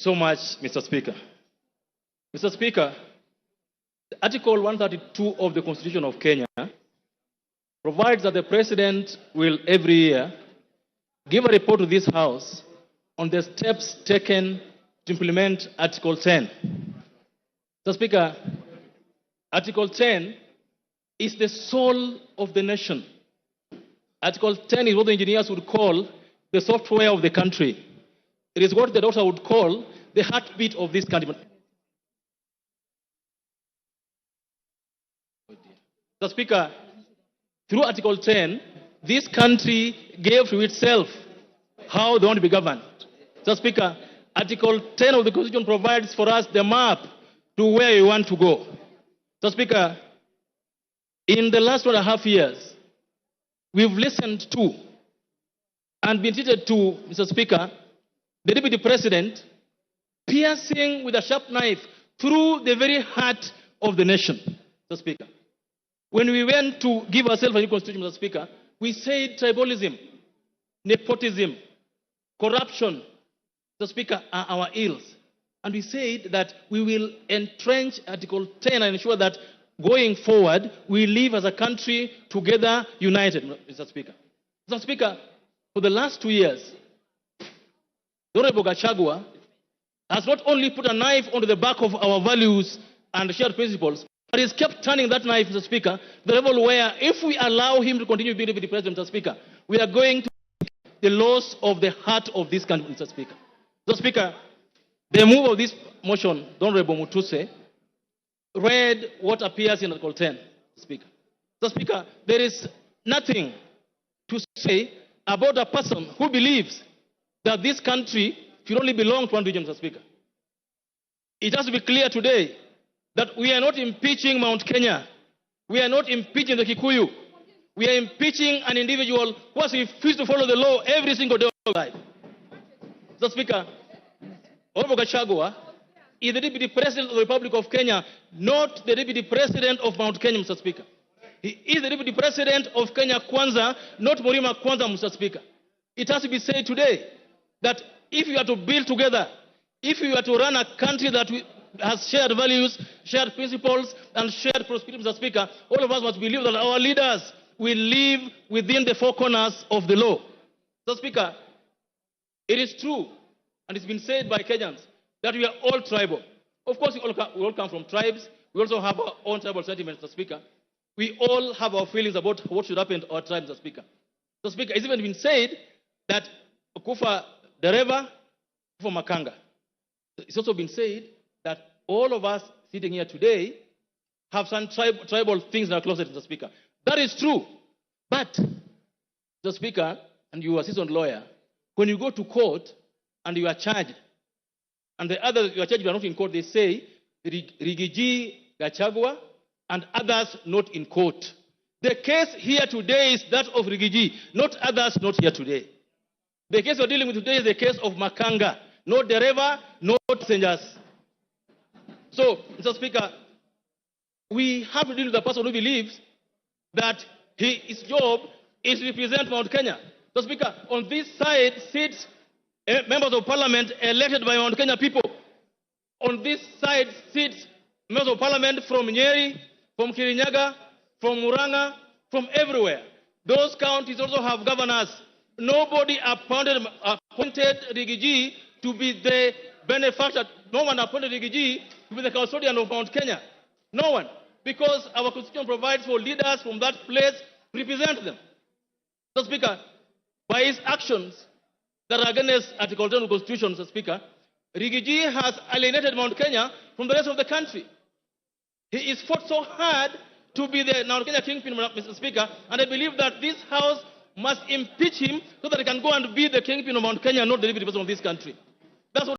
so much, Mr. Speaker. Mr. Speaker, Article 132 of the Constitution of Kenya provides that the President will every year give a report to this House on the steps taken to implement Article 10. Mr. Speaker, Article 10 is the soul of the nation. Article 10 is what the engineers would call the software of the country. It is what the doctor would call the heartbeat of this country. Mr. Speaker, through Article 10, this country gave to itself how they want to be governed. Mr. Speaker, Article 10 of the Constitution provides for us the map to where we want to go. Mr. Speaker, in the last 1.5 years, we've listened to and been treated to, Mr. Speaker, the Deputy President piercing with a sharp knife through the very heart of the nation, Mr. Speaker. When we went to give ourselves a new constitution, Mr. Speaker, we said tribalism, nepotism, corruption, Mr. Speaker, are our ills. And we said that we will entrench Article 10 and ensure that going forward, we live as a country together, united, Mr. Speaker. Mr. Speaker, for the last 2 years, the Honorable Gachagua has not only put a knife onto the back of our values and shared principles, but he's kept turning that knife, Mr. Speaker, to the level where if we allow him to continue being Deputy President, Mr. Speaker, we are going to the loss of the heart of this country, Mr. Speaker. Mr. Speaker, the move of this motion, the Honorable Mutuse, read what appears in Article 10, Speaker. Mr. Speaker, there is nothing to say about a person who believes that this country should only belong to one region, Mr. Speaker. It has to be clear today that we are not impeaching Mount Kenya. We are not impeaching the Kikuyu. We are impeaching an individual who has refused to follow the law every single day of his life. Mr. Speaker, Honorable Gachagua is the Deputy President of the Republic of Kenya, not the Deputy President of Mount Kenya, Mr. Speaker. He is the Deputy President of Kenya Kwanza, not Mlima Kwanza, Mr. Speaker. It has to be said today that if you are to build together, if you are to run a country that has shared values, shared principles, and shared prosperity, Mr. Speaker, all of us must believe that our leaders will live within the four corners of the law. Mr. Speaker, it is true, and it's been said by Kenyans, that we are all tribal. Of course, we all come from tribes. We also have our own tribal sentiments, Mr. Speaker. We all have our feelings about what should happen to our tribes, Mr. Speaker. Mr. Speaker, it's even been said that Kufa Dereva, Kufa Makanga. It's also been said that all of us sitting here today have some tribal things in our closet, Mr. Speaker. That is true. But, Mr. Speaker, and you are a seasoned lawyer, when you go to court and you are charged, and the others you are charged, you are not in court, they say, Rigiji, Gachagua, and others not in court. The case here today is that of Rigiji, not others not here today. The case we're dealing with today is the case of Makanga, not Dereva, not passengers. So, Mr. Speaker, we have to deal with a person who believes that his job is to represent Mount Kenya. Mr. Speaker, on this side sits members of parliament elected by Mount Kenya people. On this side sits members of parliament from Nyeri, from Kirinyaga, from Muranga, from everywhere. Those counties also have governors. Nobody appointed Rigiji to be the benefactor. No one appointed Rigiji to be the custodian of Mount Kenya. No one. Because our constitution provides for leaders from that place to represent them. Mr. Speaker, by his actions that are against Article 10 of the Constitution, Mr. Speaker, Rigiji has alienated Mount Kenya from the rest of the country. He is fought so hard to be the Mount Kenya kingpin, Mr. Speaker, and I believe that this House must impeach him so that he can go and be the kingpin of Mount Kenya, not the deputy president of this country.